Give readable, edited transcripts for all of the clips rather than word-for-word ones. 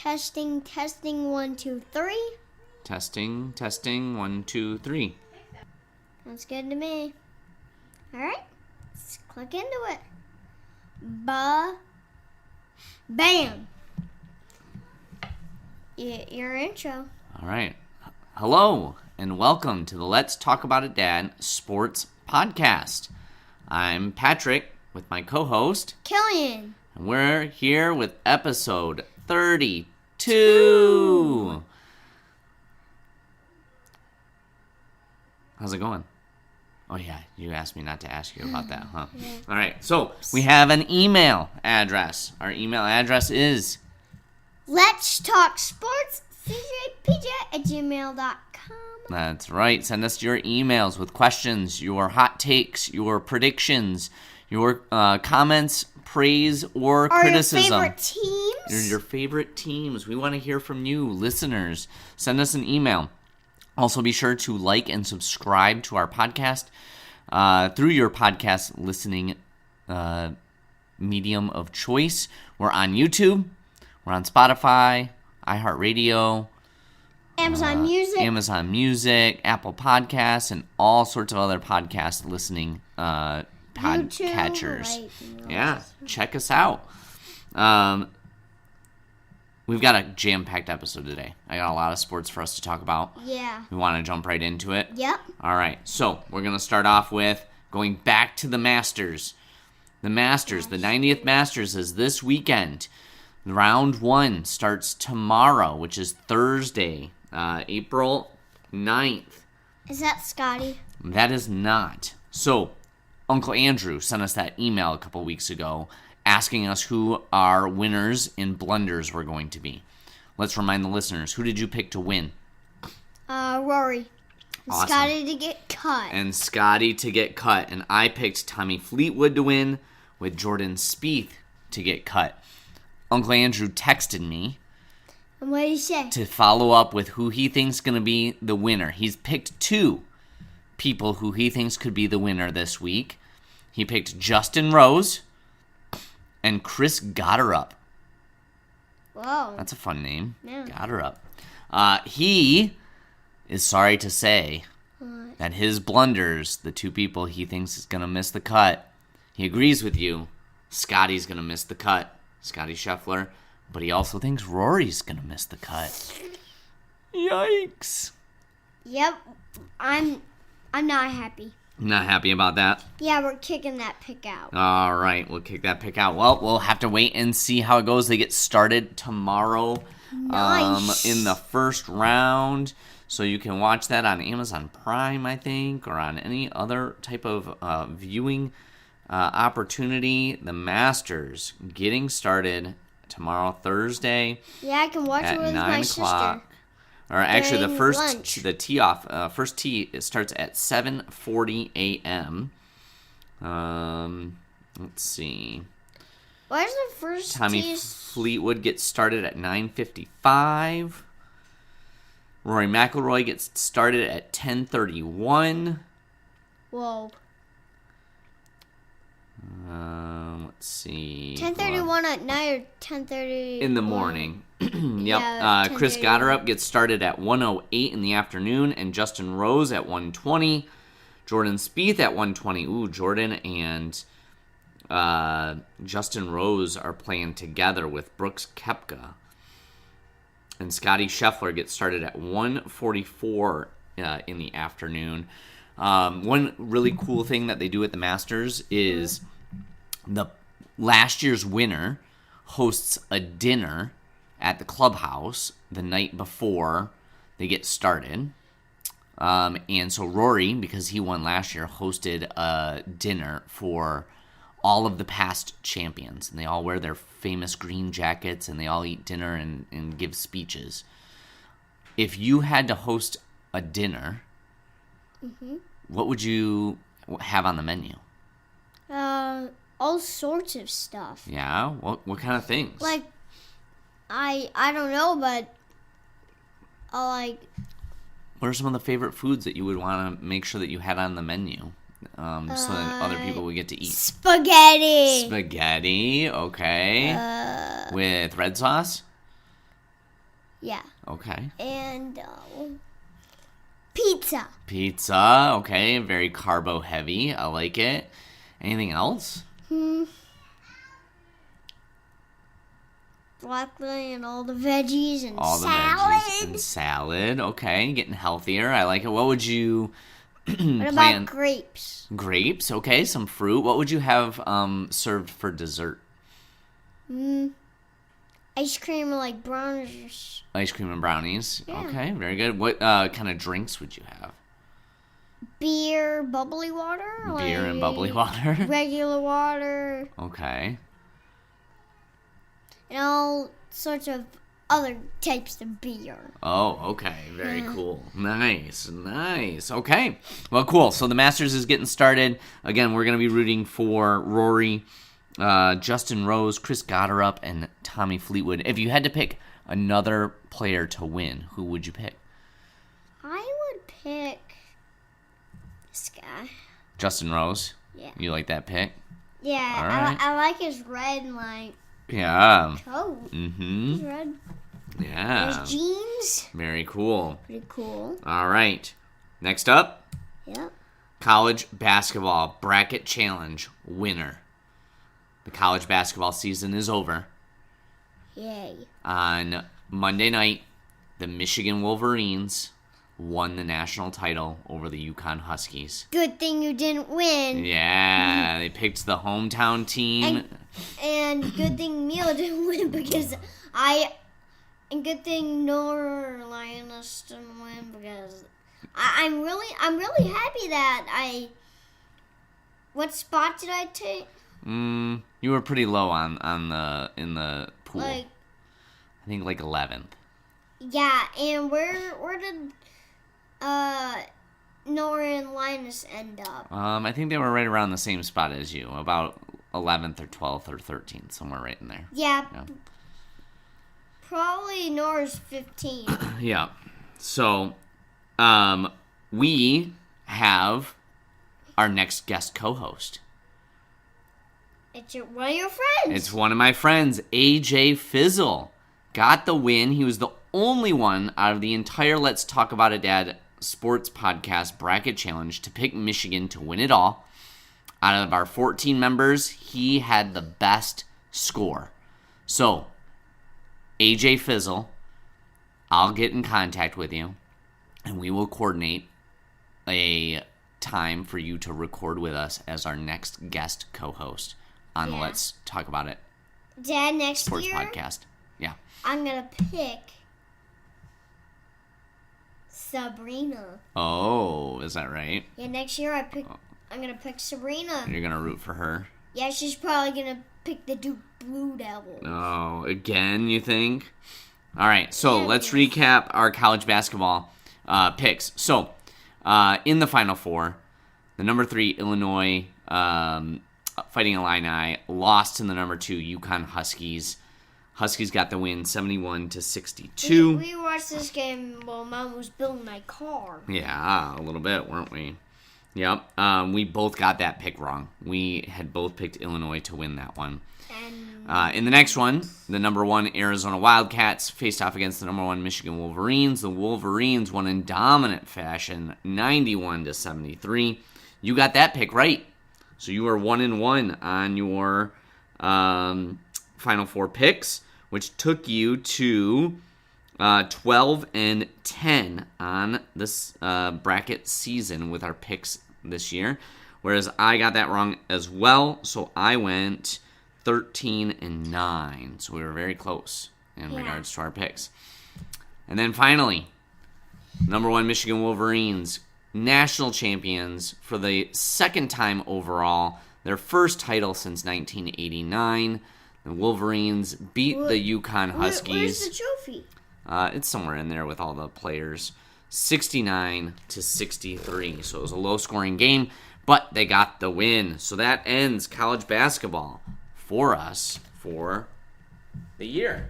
Testing, 1, 2, 3. Testing, 1, 2, 3. That's good to me. All right, let's click into it. Bam. Your intro. All right. Hello, and welcome to the Let's Talk About It, Dad Sports Podcast. I'm Patrick with my co-host, Killian. and we're here with episode 32. How's it going? Oh, yeah, you asked me not to ask you about that, huh? Yeah. All right, so we have an email address. Our email address is Let's Talk Sports, cjpj@gmail.com. That's right. Send us your emails with questions, your hot takes, your predictions, your comments, praise, or criticism. Your favorite teams? Your favorite teams. We want to hear from you, listeners. Send us an email. Also, be sure to like and subscribe to our podcast through your podcast listening medium of choice. We're on YouTube. We're on Spotify, iHeartRadio, Amazon Music, Apple Podcasts, and all sorts of other podcast listening podcatchers. Right. Yeah, check us out. We've got a jam-packed episode today. I got a lot of sports for us to talk about. Yeah. We want to jump right into it? Yep. All right, so we're going to start off with going back to the Masters. The 90th Masters is this weekend. Round 1 starts tomorrow, which is Thursday, April 9th. Is that Scotty? That is not. So, Uncle Andrew sent us that email a couple weeks ago asking us who our winners in blunders were going to be. Let's remind the listeners, who did you pick to win? Rory. Awesome. Scotty to get cut. And Scotty to get cut. And I picked Tommy Fleetwood to win with Jordan Spieth to get cut. Uncle Andrew texted me. And what did he say? To follow up with who he thinks is going to be the winner. He's picked 2 people who he thinks could be the winner this week. He picked Justin Rose and Chris Gotterup. Whoa. That's a fun name. Yeah. Gotterup. He is sorry to say that his blunders, the 2 people he thinks is going to miss the cut, he agrees with you. Scotty's going to miss the cut. Scotty Scheffler, but he also thinks Rory's going to miss the cut. Yikes. Yep. I'm not happy. Not happy about that? Yeah, we're kicking that pick out. All right, we'll kick that pick out. Well, we'll have to wait and see how it goes. They get started tomorrow Nice. In the first round. So you can watch that on Amazon Prime, I think, or on any other type of viewing opportunity. The Masters getting started tomorrow, Thursday. Yeah, I can watch at it with 9 my o'clock. sister. Or actually, the During first lunch. the tee off first tee it starts at 7:40 a.m. Let's see. Why does the first Tommy tee... Fleetwood gets started at 9:55. Rory McIlroy gets started at 10:31. Whoa. Let's see. 10:31 at night or 10:30... In the morning. Yep. Yeah, Chris 10:31. Gotterup gets started at 1:08 in the afternoon, and Justin Rose at 1:20. Jordan Spieth at 1:20. Ooh, Jordan and Justin Rose are playing together with Brooks Koepka. And Scotty Scheffler gets started at 1:44 in the afternoon. One really cool thing that they do at the Masters is the last year's winner hosts a dinner at the clubhouse the night before they get started. And so Rory, because he won last year, hosted a dinner for all of the past champions. And they all wear their famous green jackets, and they all eat dinner and give speeches. If you had to host a dinner, what would you have on the menu? All sorts of stuff. Yeah? What kind of things? Like, I don't know, but What are some of the favorite foods that you would want to make sure that you had on the menu? So that other people would get to eat. Spaghetti. Spaghetti, okay. With red sauce? Yeah. Okay. And pizza. Pizza. Okay. Very carbo heavy. I like it. Anything else? Broccoli and all the veggies and All the salad. veggies and salad. Okay. Getting healthier. I like it. What would you What about grapes? Grapes. Okay. Some fruit. What would you have served for dessert? Ice cream or like brownies. Ice cream and brownies. Yeah. Okay. Very good. What kind of drinks would you have? Beer, bubbly water. Beer and bubbly water. Regular water. Okay. And all sorts of other types of beer. Oh, okay. Very cool. Nice. Okay. Well, cool. So the Masters is getting started. Again, we're going to be rooting for Rory, Justin Rose, Chris Gotterup, and Tommy Fleetwood. If you had to pick another player to win, who would you pick? I would pick this guy. Justin Rose? Yeah. You like that pick? Yeah. All right. I like his red Yeah. coat. Mm-hmm. His red. Yeah. His jeans. Very cool. Pretty cool. All right. Next up, Yep. College Basketball Bracket Challenge winner. The college basketball season is over. Yay. On Monday night, the Michigan Wolverines won the national title over the UConn Huskies. Good thing you didn't win. Yeah, they picked the hometown team. And good thing Mila didn't win because and good thing Nora Lioness didn't win because I'm really happy that what spot did I take? You were pretty low in the pool. Like, I think like 11th. yeah, and where did Nora and Linus end up? I think they were right around the same spot as you, about 11th or 12th or 13th, somewhere right in there. Yeah. Probably Nora's 15. Yeah. So, we have our next guest co-host. It's one of your friends. It's one of my friends, ajfizzle. Got the win. He was the only one out of the entire Let's Talk About It Dad sports podcast bracket challenge to pick Michigan to win it all. Out of our 14 members, he had the best score. So, ajfizzle, I'll get in contact with you, and we will coordinate a time for you to record with us as our next guest co-host on the Let's Talk About It Dad, next sports year, podcast. Yeah. I'm going to pick Sabrina. Oh, is that right? Yeah, next year I'm going to pick Sabrina. You're going to root for her? Yeah, she's probably going to pick the Duke Blue Devils. Oh, again, you think? All right, so let's recap our college basketball picks. So, in the Final Four, the number 3 Illinois Fighting Illini lost to the number 2 UConn Huskies. Huskies got the win 71-62. We watched this game while Mom was building my car. Yeah, a little bit, weren't we? Yep. We both got that pick wrong. We had both picked Illinois to win that one. In the next one, the number 1 Arizona Wildcats faced off against the number 1 Michigan Wolverines. The Wolverines won in dominant fashion, 91-73. You got that pick right. So you are 1-1 on your Final Four picks, which took you to 12-10 on this bracket season with our picks this year. Whereas I got that wrong as well, so I went 13-9. So we were very close in regards to our picks. And then finally, number 1 Michigan Wolverines, national champions for the second time overall, their first title since 1989. The Wolverines beat the UConn Huskies. Where's the trophy? It's somewhere in there with all the players. 69-63. So it was a low-scoring game, but they got the win. So that ends college basketball for us for the year.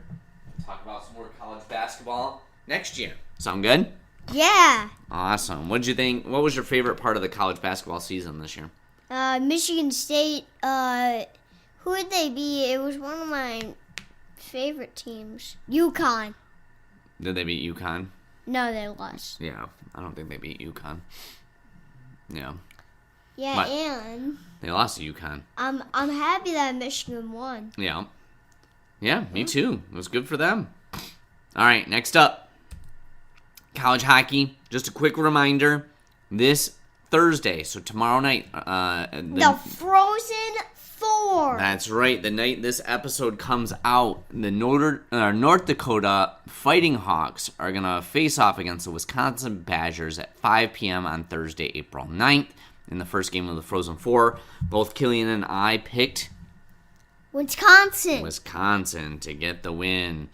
Talk about some more college basketball next year. Sound good? Yeah. Awesome. What did you think? What was your favorite part of the college basketball season this year? Michigan State. Who would they be? It was one of my favorite teams. UConn. Did they beat UConn? No, they lost. Yeah, I don't think they beat UConn. Yeah. Yeah, What? and They lost to UConn. I'm happy that Michigan won. Yeah. Yeah, me too. It was good for them. All right, next up. College hockey. Just a quick reminder. This Thursday, so tomorrow night. The Frozen Four. That's right. The night this episode comes out, the North Dakota Fighting Hawks are going to face off against the Wisconsin Badgers at 5 p.m. on Thursday, April 9th. In the first game of the Frozen Four, both Killian and I picked Wisconsin to get the win.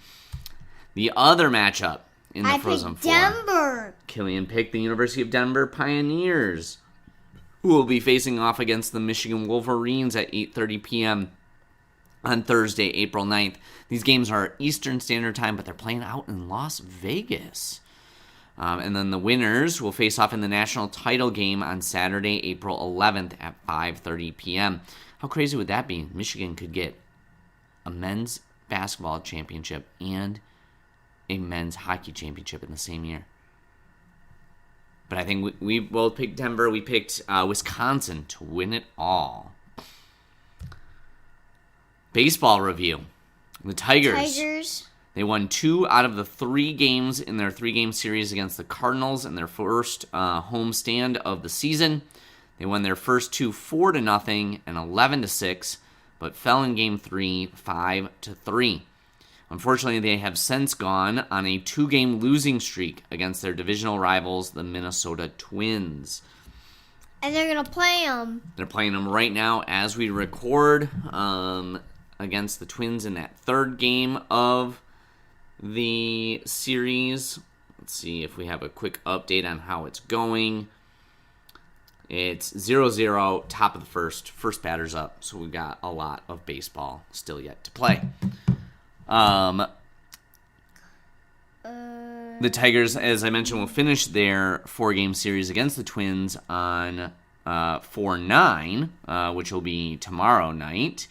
The other matchup in the Frozen Four, Denver. Killian picked the University of Denver Pioneers, who will be facing off against the Michigan Wolverines at 8:30 p.m. on Thursday, April 9th. These games are Eastern Standard Time, but they're playing out in Las Vegas. And then the winners will face off in the national title game on Saturday, April 11th at 5:30 p.m. How crazy would that be? Michigan could get a men's basketball championship and a men's hockey championship in the same year. But I think we both picked Denver. We picked Wisconsin to win it all. Baseball review. The Tigers. They won 2 out of the 3 games in their 3-game series against the Cardinals in their first homestand of the season. They won their first 2 4-0 and 11-6, but fell in Game 3 5-3. Unfortunately, they have since gone on a 2-game losing streak against their divisional rivals, the Minnesota Twins. And they're going to play them. They're playing them right now as we record against the Twins in that 3rd game of the series. Let's see if we have a quick update on how it's going. It's 0-0, top of the first batter's up, so we've got a lot of baseball still yet to play. The Tigers, as I mentioned, will finish their 4-game series against the Twins on 4/9, which will be tomorrow night,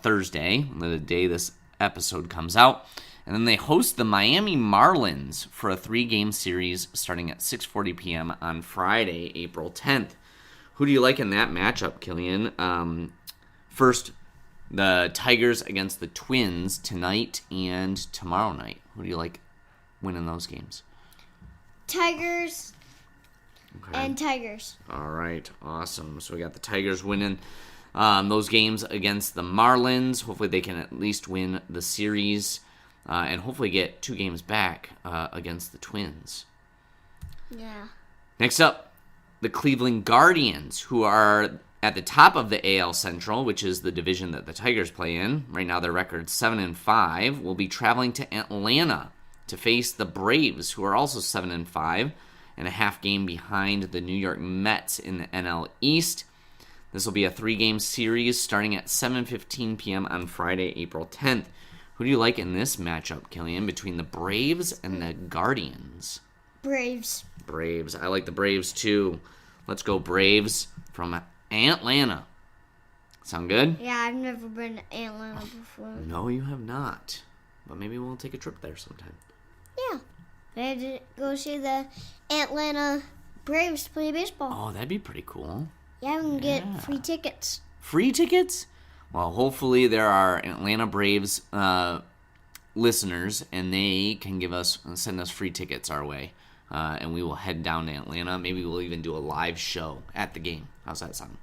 Thursday, the day this episode comes out. And then they host the Miami Marlins for a 3-game series starting at 6:40 p.m. on Friday, April 10th. Who do you like in that matchup, Killian? First, the Tigers against the Twins tonight and tomorrow night. Who do you like winning those games? Tigers. Okay. And Tigers. All right, awesome. So we got the Tigers winning those games against the Marlins. Hopefully they can at least win the series. And hopefully get 2 games back against the Twins. Yeah. Next up, the Cleveland Guardians, who are at the top of the AL Central, which is the division that the Tigers play in. Right now their record's 7-5. Will be traveling to Atlanta to face the Braves, who are also 7-5, and a half game behind the New York Mets in the NL East. This will be a 3-game series starting at 7:15 p.m. on Friday, April 10th. Who do you like in this matchup, Killian, between the Braves and the Guardians? Braves. Braves. I like the Braves, too. Let's go Braves from Atlanta. Sound good? Yeah, I've never been to Atlanta before. No, you have not. But maybe we'll take a trip there sometime. Yeah. I had to go see the Atlanta Braves play baseball. Oh, that'd be pretty cool. Yeah, we can get free tickets. Free tickets? Well, hopefully there are Atlanta Braves listeners, and they can send us free tickets our way, and we will head down to Atlanta. Maybe we'll even do a live show at the game. How's that sound?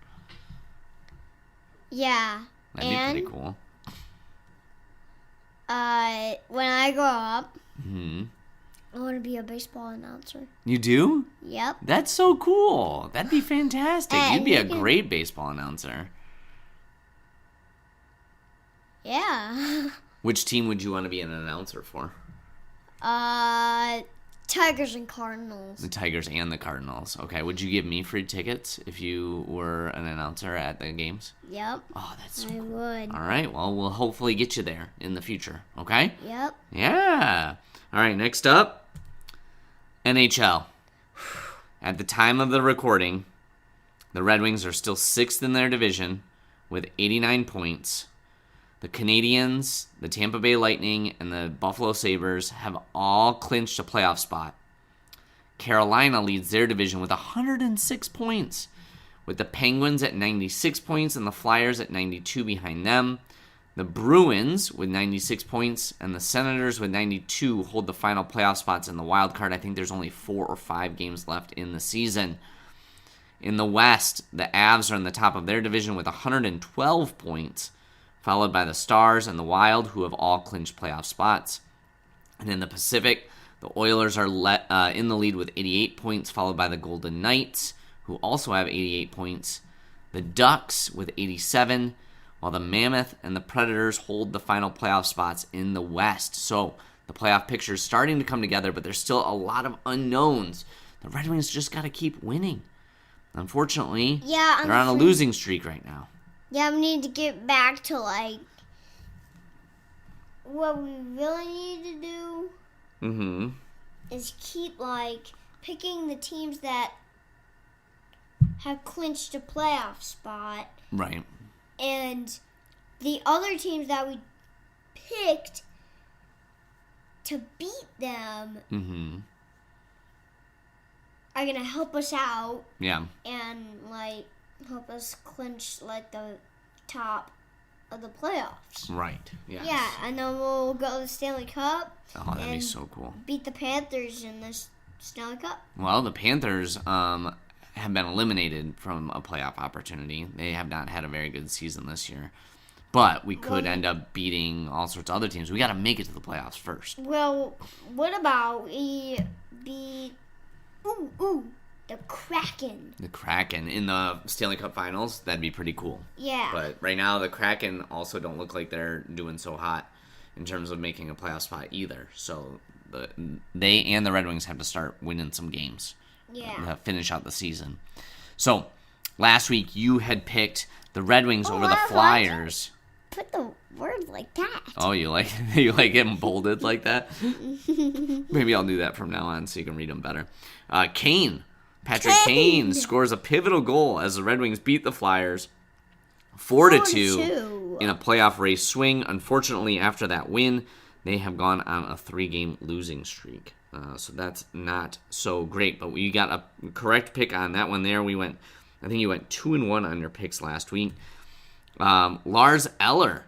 Yeah. That'd be pretty cool. When I grow up, I want to be a baseball announcer. You do? Yep. That's so cool. That'd be fantastic. And you'd be a great baseball announcer. Yeah. Which team would you want to be an announcer for? Tigers and Cardinals. The Tigers and the Cardinals. Okay. Would you give me free tickets if you were an announcer at the games? Yep. Oh, that's so I cool. would. All right. Well, we'll hopefully get you there in the future. Okay? Yep. Yeah. All right. Next up, NHL. At the time of the recording, the Red Wings are still 6th in their division with 89 points. The Canadians, the Tampa Bay Lightning, and the Buffalo Sabres have all clinched a playoff spot. Carolina leads their division with 106 points, with the Penguins at 96 points and the Flyers at 92 behind them. The Bruins with 96 points and the Senators with 92 hold the final playoff spots in the wild card. I think there's only 4 or 5 games left in the season. In the West, the Avs are in the top of their division with 112 points, followed by the Stars and the Wild, who have all clinched playoff spots. And in the Pacific, the Oilers are in the lead with 88 points, followed by the Golden Knights, who also have 88 points. The Ducks with 87, while the Mammoth and the Predators hold the final playoff spots in the West. So the playoff picture is starting to come together, but there's still a lot of unknowns. The Red Wings just got to keep winning. Unfortunately, they're on a losing streak right now. Yeah, we need to get back to, what we really need to do is keep, picking the teams that have clinched a playoff spot. Right. And the other teams that we picked to beat them are going to help us out. Yeah. And, help us clinch, the top of the playoffs. Right. Yes. Yeah, and then we'll go to the Stanley Cup. Oh, that'd be so cool. Beat the Panthers in the Stanley Cup. Well, the Panthers have been eliminated from a playoff opportunity. They have not had a very good season this year. But we could end up beating all sorts of other teams. We got to make it to the playoffs first. Well, what about we beat the Kraken? The Kraken in the Stanley Cup Finals? That'd be pretty cool. Yeah. But right now, the Kraken also don't look like they're doing so hot in terms of making a playoff spot either. So they and the Red Wings have to start winning some games. Yeah. To finish out the season. So, last week you had picked the Red Wings over the Flyers. Put the word like that. Oh, you like getting bolded like that? Maybe I'll do that from now on so you can read them better. Patrick Kane scores a pivotal goal as the Red Wings beat the Flyers 4-2 in a playoff race swing. Unfortunately, after that win, they have gone on a 3-game losing streak. So that's not so great. But we got a correct pick on that one there. I think you went 2-1 on your picks last week. Lars Eller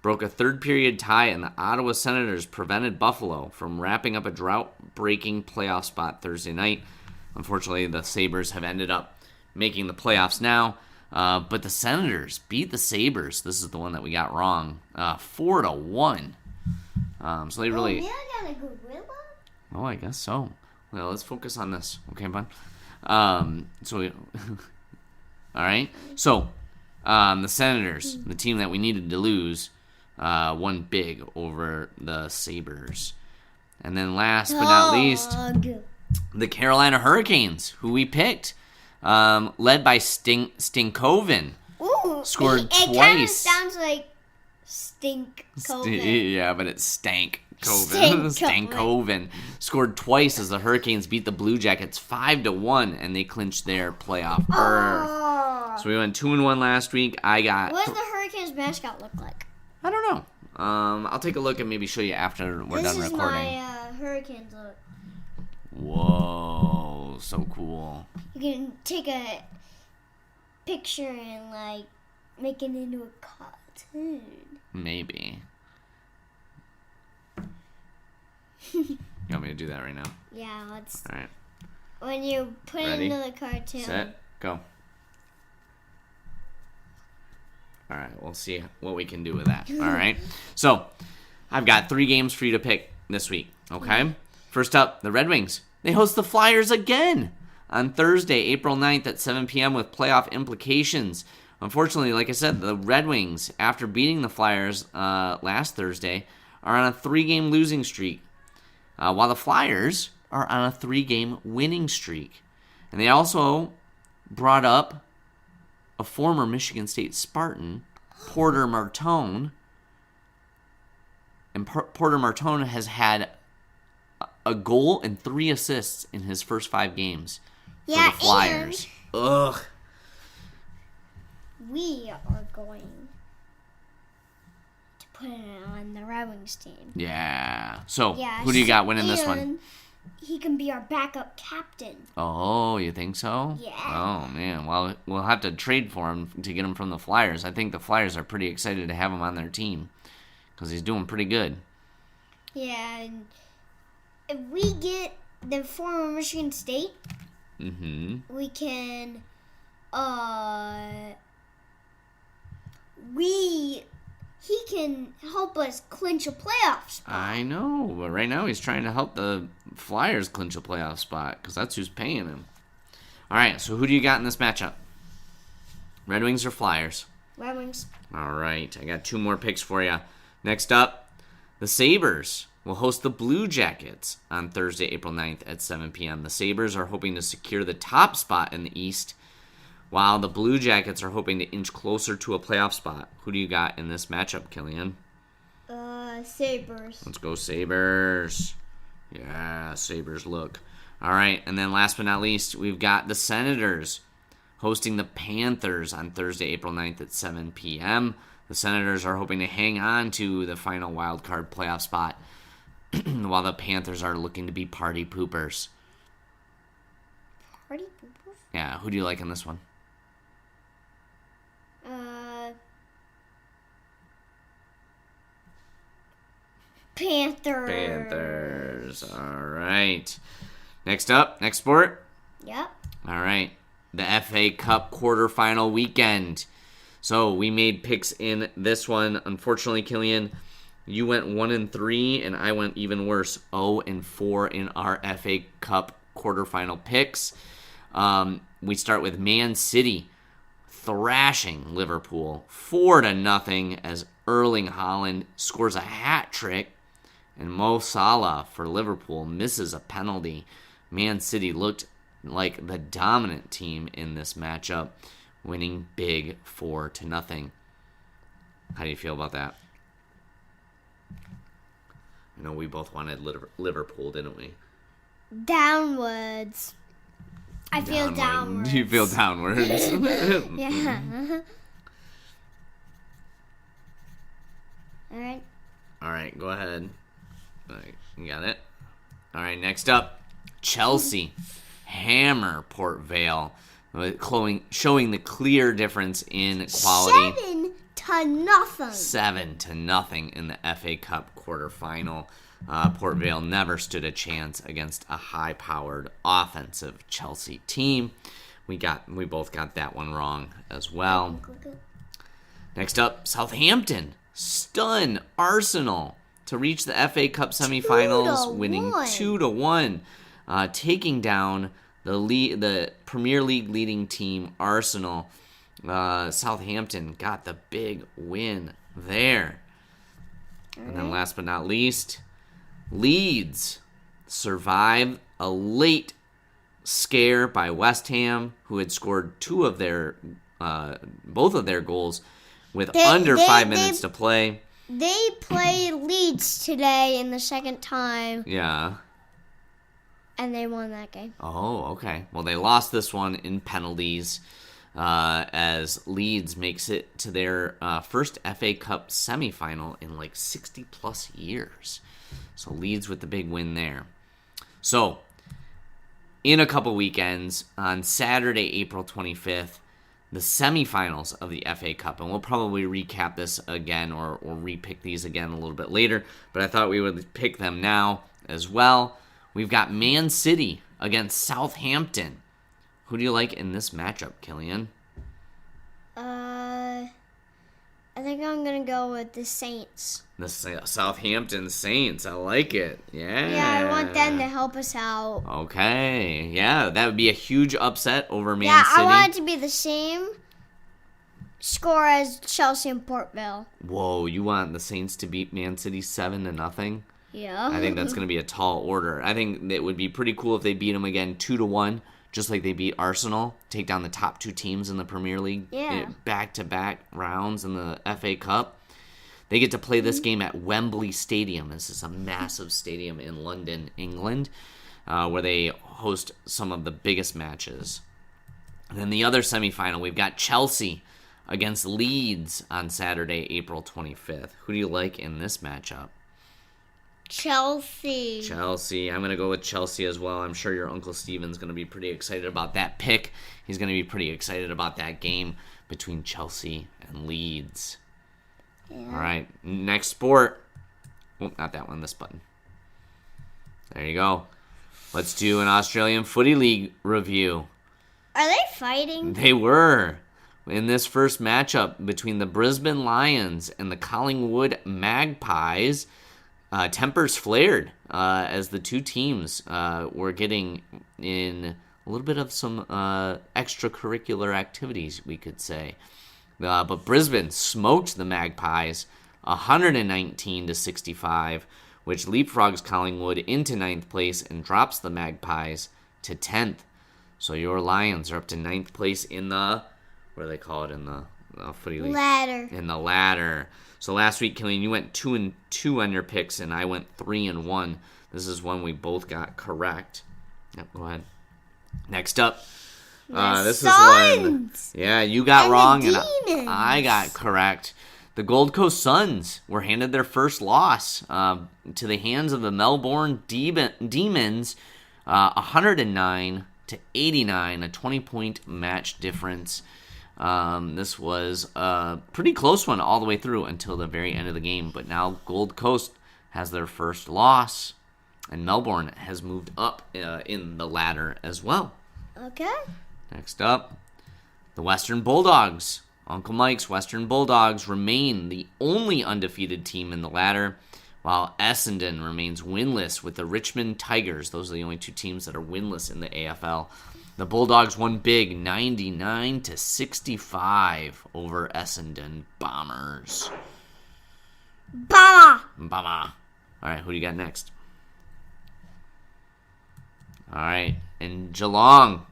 broke a third-period tie, and the Ottawa Senators prevented Buffalo from wrapping up a drought-breaking playoff spot Thursday night. Unfortunately, the Sabres have ended up making the playoffs now. But the Senators beat the Sabres. This is the one that we got wrong. 4-1. So they really... Oh, I got a gorilla? Oh, I guess so. Well, let's focus on this. Okay, bud? All right. So, the Senators, the team that we needed to lose, won big over the Sabres. And then last but not least, the Carolina Hurricanes, who we picked, led by Stinkoven, scored twice. It kind of sounds like Stinkkoven. Yeah, but it's Stankoven scored twice as the Hurricanes beat the Blue Jackets 5-1, and they clinched their playoff berth. So we went 2-1 last week. What does the Hurricanes mascot look like? I don't know. I'll take a look and maybe show you after we're done recording. This is my Hurricanes look. Whoa, so cool. You can take a picture and make it into a cartoon. Maybe. You want me to do that right now? Yeah, let's. All right. When you put it into the cartoon. Set, go. All right, we'll see what we can do with that. All right. So, I've got 3 games for you to pick this week, okay? First up, the Red Wings. They host the Flyers again on Thursday, April 9th at 7 p.m. with playoff implications. Unfortunately, like I said, the Red Wings, after beating the Flyers last Thursday, are on a 3-game losing streak, while the Flyers are on a 3-game winning streak. And they also brought up a former Michigan State Spartan, Porter Martone. And Porter Martone has had a goal and 3 assists in his first 5 games for the Flyers. Ugh. We are going put it on the Red Wings team. Yeah. So, Yeah, who do you got winning this one? and he can be our backup captain. Oh, you think so? Yeah. Oh, man. Well, we'll have to trade for him to get him from the Flyers. I think the Flyers are pretty excited to have him on their team because he's doing pretty good. Yeah, and if we get the former Michigan State, we can, he can help us clinch a playoff spot. I know, but right now he's trying to help the Flyers clinch a playoff spot because that's who's paying him. All right, so who do you got in this matchup? Red Wings or Flyers? Red Wings. All right, I got 2 more picks for you. Next up, the Sabres will host the Blue Jackets on Thursday, April 9th at 7 p.m. The Sabres are hoping to secure the top spot in the East, while the Blue Jackets are hoping to inch closer to a playoff spot. Who do you got in this matchup, Killian? Sabres. Let's go Sabres. Yeah, Sabres look. All right, and then last but not least, we've got the Senators hosting the Panthers on Thursday, April 9th at 7 p.m. The Senators are hoping to hang on to the final wild card playoff spot, while the Panthers are looking to be party poopers. Party poopers? Yeah, who do you like in this one? Panthers. Panthers. All right. Next up, next sport. Yep. All right. The FA Cup quarterfinal weekend. So we made picks in this one. Unfortunately, Killian, you went 1-3, and I went even worse, 0-4 in our FA Cup quarterfinal picks. We start with Man City thrashing Liverpool 4-0 as Erling Haaland scores a hat trick, and Mo Salah for Liverpool misses a penalty. Man City looked like the dominant team in this matchup, winning big 4-0. How do you feel about that? I know we both wanted Liverpool, didn't we? Downwards. I feel downwards. You feel downwards. Yeah. All right, go ahead. All right, you got it? All right, next up, Chelsea hammer Port Vale, showing the clear difference in quality. 7-0. 7-0 in the FA Cup quarterfinal. Port Vale never stood a chance against a high-powered offensive Chelsea team. We both got that one wrong as well. Next up, Southampton stun Arsenal to reach the FA Cup semifinals, winning 2-1, taking down the Premier League leading team Arsenal. Southampton got the big win there. And then last but not least, Leeds survived a late scare by West Ham, who had scored both of their goals with under 5 minutes to play. They played Leeds today in the second time. Yeah. And they won that game. Oh, okay. Well, they lost this one in penalties as Leeds makes it to their first FA Cup semifinal in like 60-plus years. So Leeds with the big win there. So, in a couple weekends, on Saturday, April 25th, the semifinals of the FA Cup. And we'll probably recap this again or repick these again a little bit later. But I thought we would pick them now as well. We've got Man City against Southampton. Who do you like in this matchup, Killian? I think I'm going to go with the Saints. The Southampton Saints. I like it. Yeah. Yeah, I want them to help us out. Okay. Yeah, that would be a huge upset over Man City. Yeah, I want it to be the same score as Chelsea and Port Vale. Whoa, you want the Saints to beat Man City 7-0? Yeah. I think that's going to be a tall order. I think it would be pretty cool if they beat them again 2-1. Just like they beat Arsenal, take down the top 2 teams in the Premier League, back-to-back rounds in the FA Cup. They get to play this game at Wembley Stadium. This is a massive stadium in London, England, where they host some of the biggest matches. And then the other semifinal, we've got Chelsea against Leeds on Saturday, April 25th. Who do you like in this matchup? Chelsea. I'm going to go with Chelsea as well. I'm sure your Uncle Steven's going to be pretty excited about that pick. He's going to be pretty excited about that game between Chelsea and Leeds. Yeah. All right, next sport. Oh, not that one, this button. There you go. Let's do an Australian Footy League review. Are they fighting? They were. In this first matchup between the Brisbane Lions and the Collingwood Magpies, tempers flared as the two teams were getting in a little bit of some extracurricular activities, we could say. But Brisbane smoked the Magpies 119-65, which leapfrogs Collingwood into 9th place and drops the Magpies to 10th. So your Lions are up to 9th place in the, what do they call it in the Footy League? Ladder. In the ladder. So last week, Killian, you went 2-2 on your picks, and I went 3-1. This is one we both got correct. Yep, go ahead. Next up, this Suns. is one. Yeah, you got wrong, and Demons. I got correct. The Gold Coast Suns were handed their first loss to the hands of the Melbourne Demons, 109-89, a 20-point match difference. This was a pretty close one all the way through until the very end of the game. But now Gold Coast has their first loss, and Melbourne has moved up in the ladder as well. Okay. Next up, the Western Bulldogs. Uncle Mike's Western Bulldogs remain the only undefeated team in the ladder, while Essendon remains winless with the Richmond Tigers. Those are the only two teams that are winless in the AFL. The Bulldogs won big, 99-65 over Essendon Bombers. Bomber. All right, who do you got next? All right, and Geelong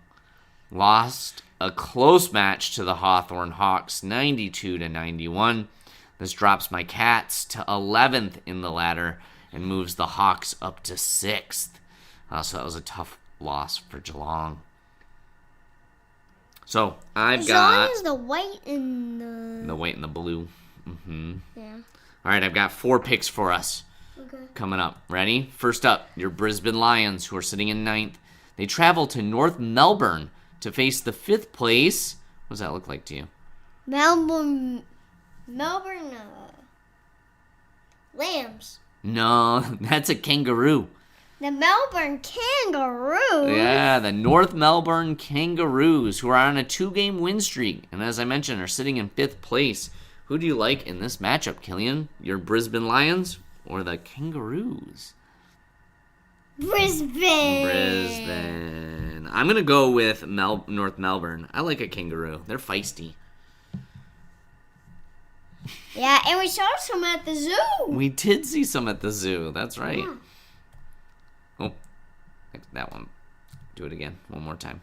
lost a close match to the Hawthorn Hawks, 92-91. This drops my Cats to 11th in the ladder and moves the Hawks up to 6th. So that was a tough loss for Geelong. So I've got... Geelong is the white and the white and the blue. Mm-hmm. Yeah. All right, I've got 4 picks for us. Okay. Coming up. Ready? First up, your Brisbane Lions, who are sitting in 9th. They travel to North Melbourne to face the 5th place. What does that look like to you? Melbourne Lambs. No, that's a kangaroo. The Melbourne Kangaroos. Yeah, the North Melbourne Kangaroos, who are on a 2-game win streak, and as I mentioned, are sitting in 5th place. Who do you like in this matchup, Killian? Your Brisbane Lions or the Kangaroos? Brisbane. I'm going to go with North Melbourne. I like a kangaroo. They're feisty. Yeah, and we saw some at the zoo. We did see some at the zoo. That's right. Yeah. Oh, that one. Do it again. One more time.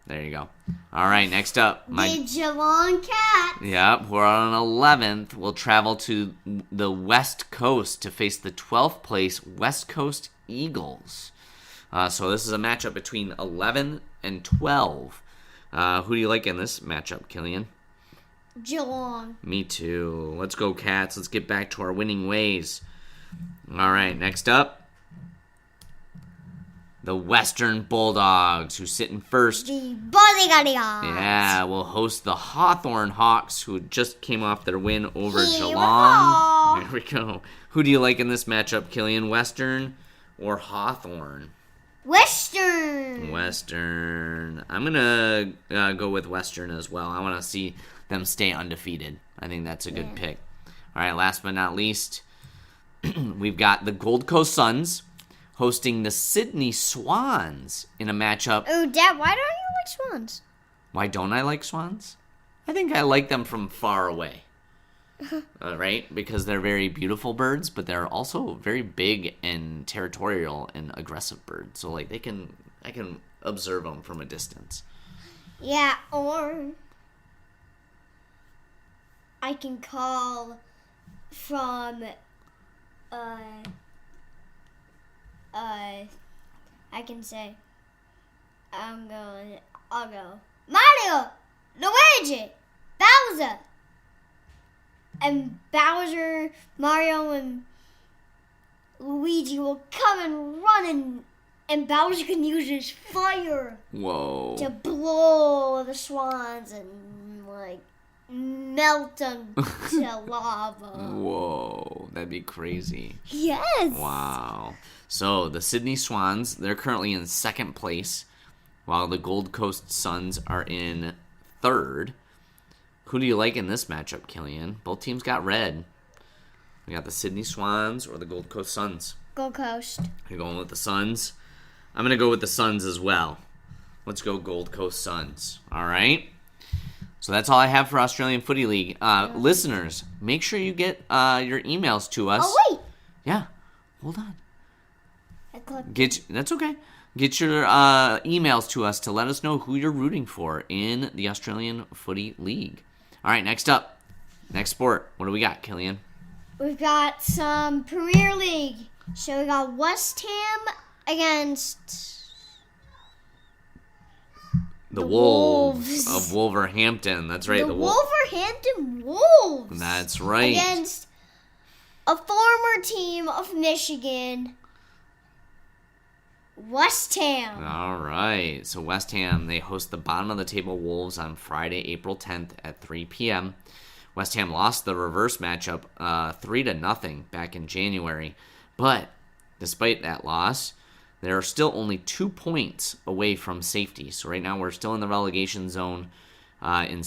There you go. All right, next up. The Geelong Cats. Yep, we're on 11th. We'll travel to the West Coast to face the 12th place West Coast Eagles. So this is a matchup between 11 and 12. Who do you like in this matchup, Killian? Geelong. Me too. Let's go, Cats. Let's get back to our winning ways. All right, next up. The Western Bulldogs, who sit in first. The Bodyguards. Yeah, will host the Hawthorn Hawks, who just came off their win over Here Geelong. There we go. Who do you like in this matchup, Killian? Western or Hawthorn? Western. I'm going to go with Western as well. I want to see them stay undefeated. I think that's a good pick. All right, last but not least, we've got the Gold Coast Suns hosting the Sydney Swans in a matchup. Oh, Dad, why don't you like swans? Why don't I like swans? I think I like them from far away. Right? Because they're very beautiful birds, but they're also very big and territorial and aggressive birds. So, like, I can observe them from a distance. Yeah, or I can call from I can say, I'll go, Mario, Luigi, Bowser. And Bowser, Mario, and Luigi will come and run, and Bowser can use his fire Whoa. to blow the swans and, like, melt them to lava. Whoa. That'd be crazy. Yes. Wow. So, the Sydney Swans, they're currently in second place, while the Gold Coast Suns are in third. Who do you like in this matchup, Killian? Both teams got red. We got the Sydney Swans or the Gold Coast Suns. Gold Coast. You're going with the Suns? I'm going to go with the Suns as well. Let's go Gold Coast Suns. All right? So that's all I have for Australian Footy League. Listeners, make sure you get your emails to us. Oh, wait. Yeah. Hold on. I That's okay. Get your emails to us to let us know who you're rooting for in the Australian Footy League. All right, next up. Next sport. What do we got, Killian? We've got some Premier League. So we got West Ham against the Wolves of Wolverhampton. That's right. The Wolverhampton Wolves. That's right. Against a former team of Michigan, West Ham. All right. So West Ham, they host the bottom of the table Wolves on Friday, April 10th at 3 p.m. West Ham lost the reverse matchup 3-0 back in January. But despite that loss, they are still only 2 points away from safety. So right now we're still in the relegation zone in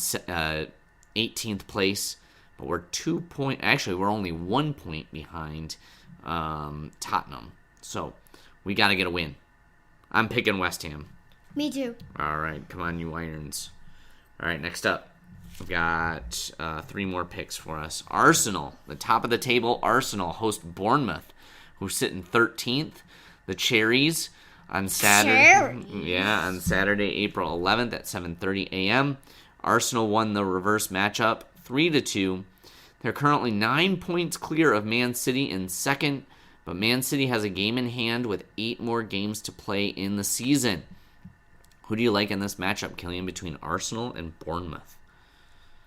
18th place. But we're we're only 1 point behind Tottenham. So we got to get a win. I'm picking West Ham. Me too. All right, come on, you Irons. All right, next up, we've got 3 more picks for us. Arsenal, the top of the table. Arsenal host Bournemouth, who's sitting 13th. The Cherries on Saturday. Yeah, on Saturday, April 11th at 7:30 a.m. Arsenal won the reverse matchup 3-2. They're currently 9 points clear of Man City in second, but Man City has a game in hand with 8 more games to play in the season. Who do you like in this matchup, Killian, between Arsenal and Bournemouth?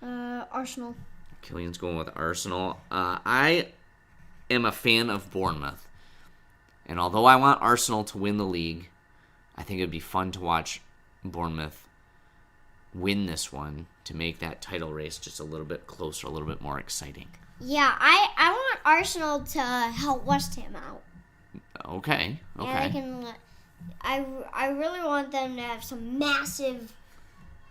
Arsenal. Killian's going with Arsenal. I am a fan of Bournemouth. And although I want Arsenal to win the league, I think it would be fun to watch Bournemouth win this one to make that title race just a little bit closer, a little bit more exciting. Yeah, I want Arsenal to help West Ham out. Okay. And I really want them to have some massive.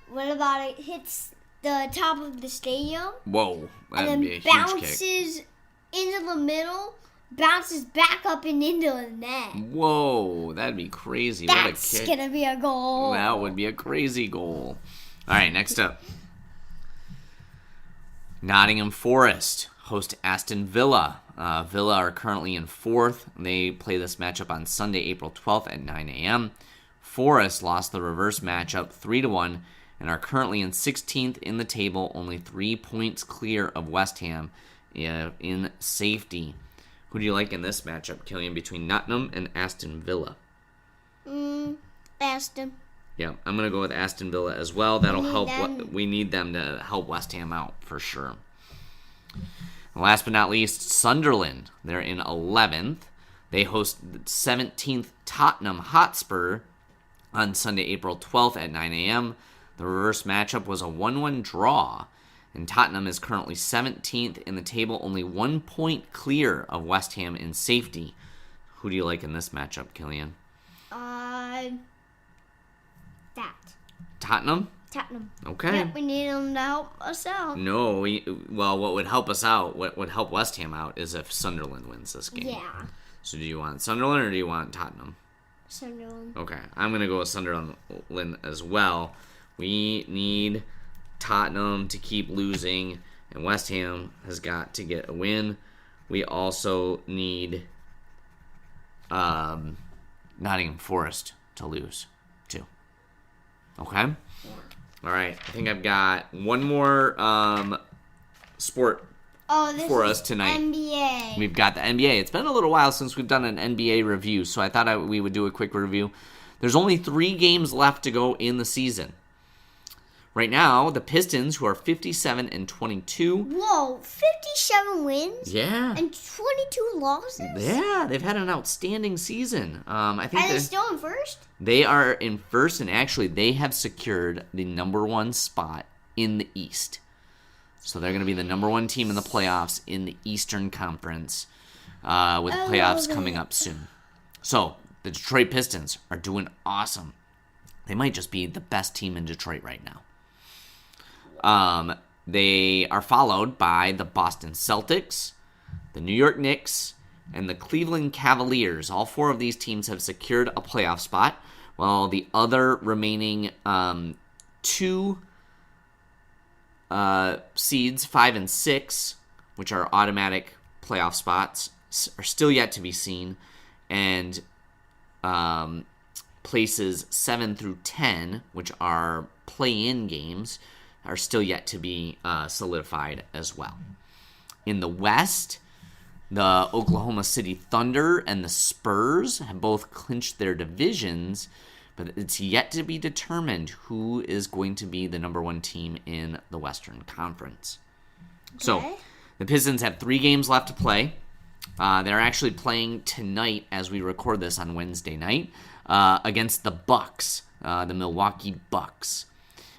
What about it hits the top of the stadium? Whoa, and that'd then be a huge bounces kick. Into the middle, bounces back up and into the net. Whoa, that'd be crazy. That's what a kick. Gonna be a goal. That would be a crazy goal. All right, next up. Nottingham Forest host Aston Villa. Villa are currently in 4th. They play this matchup on Sunday, April 12th at 9 a.m. Forest lost the reverse matchup 3-1 and are currently in 16th in the table, only 3 points clear of West Ham in safety. Who do you like in this matchup, Killian, between Nottingham and Aston Villa? Aston. Yeah, I'm going to go with Aston Villa as well. That'll help. We need them to help West Ham out for sure. And last but not least, Sunderland. They're in 11th. They host 17th Tottenham Hotspur on Sunday, April 12th at 9 a.m. The reverse matchup was a 1-1 draw, and Tottenham is currently 17th in the table, only 1 point clear of West Ham in safety. Who do you like in this matchup, Killian? Tottenham? Tottenham. Okay. Yep, we need them to help us out. No, what would help us out, what would help West Ham out, is if Sunderland wins this game. Yeah. So do you want Sunderland or do you want Tottenham? Sunderland. Okay, I'm going to go with Sunderland as well. We need Tottenham to keep losing, and West Ham has got to get a win. We also need Nottingham Forest to lose, too. Okay? Yeah. All right, I think I've got one more sport for us tonight. NBA. We've got the NBA. It's been a little while since we've done an NBA review, so I thought we would do a quick review. There's only 3 games left to go in the season. Right now, the Pistons, who are 57-22. Whoa, 57 wins? Yeah. And 22 losses? Yeah, they've had an outstanding season. I think Are they still in first? they are in first, and actually they have secured the number 1 spot in the East. So they're going to be the number 1 team in the playoffs in the Eastern Conference, with playoffs coming up soon. So the Detroit Pistons are doing awesome. They might just be the best team in Detroit right now. They are followed by the Boston Celtics, the New York Knicks, and the Cleveland Cavaliers. All 4 of these teams have secured a playoff spot, while the other remaining 2 seeds, 5 and 6, which are automatic playoff spots, are still yet to be seen, and places 7 through 10, which are play-in games, are still yet to be solidified as well. In the West, the Oklahoma City Thunder and the Spurs have both clinched their divisions, but it's yet to be determined who is going to be the number 1 team in the Western Conference. Okay. So, the Pistons have 3 games left to play. They're actually playing tonight as we record this on Wednesday night against the Bucks, the Milwaukee Bucks.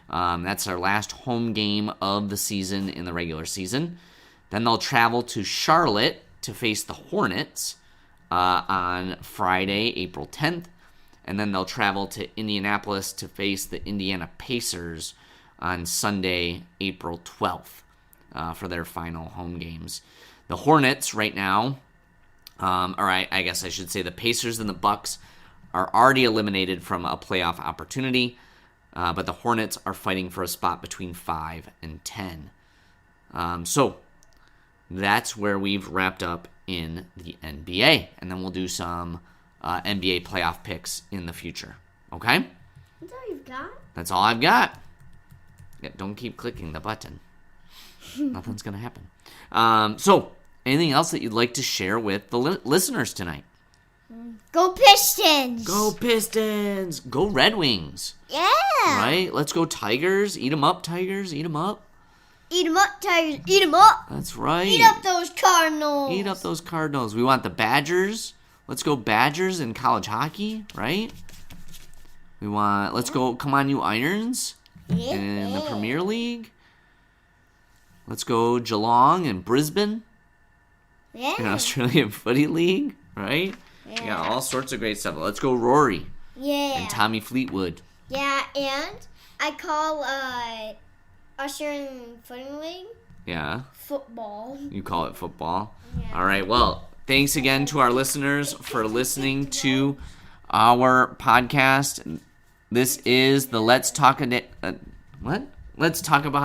That's their last home game of the season in the regular season. Then they'll travel to Charlotte to face the Hornets on Friday, April 10th. And then they'll travel to Indianapolis to face the Indiana Pacers on Sunday, April 12th for their final home games. The Hornets right now, or I guess I should say the Pacers and the Bucks are already eliminated from a playoff opportunity. But the Hornets are fighting for a spot between 5 and 10. So that's where we've wrapped up in the NBA. And then we'll do some NBA playoff picks in the future. Okay? That's all you've got? That's all I've got. Yeah, don't keep clicking the button. Nothing's going to happen. So, anything else that you'd like to share with the listeners tonight? Go Pistons! Go Pistons! Go Red Wings! Yeah! Right? Let's go Tigers. Eat 'em up, Tigers. Eat 'em up. Eat 'em up, Tigers. Eat 'em up! That's right. Eat up those Cardinals! Eat up those Cardinals. We want the Badgers. Let's go Badgers in college hockey, right? Let's go, come on you Irons in the Premier League. Let's go Geelong and Brisbane in Australian Footy League, right? Yeah, all sorts of great stuff. Let's go Rory. Yeah. And Tommy Fleetwood. Yeah, and I call Australian Footy League football. You call it football? Yeah. All right, well, thanks again to our listeners for listening to our podcast. This is the Let's Talk About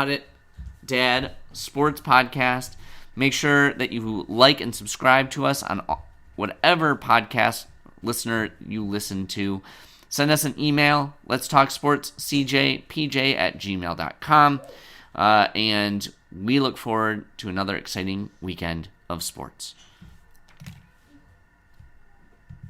It, Dad Sports Podcast. Make sure that you like and subscribe to us on whatever podcast listener you listen to. Send us an email, letstalksportscjpj@gmail.com. And we look forward to another exciting weekend of sports.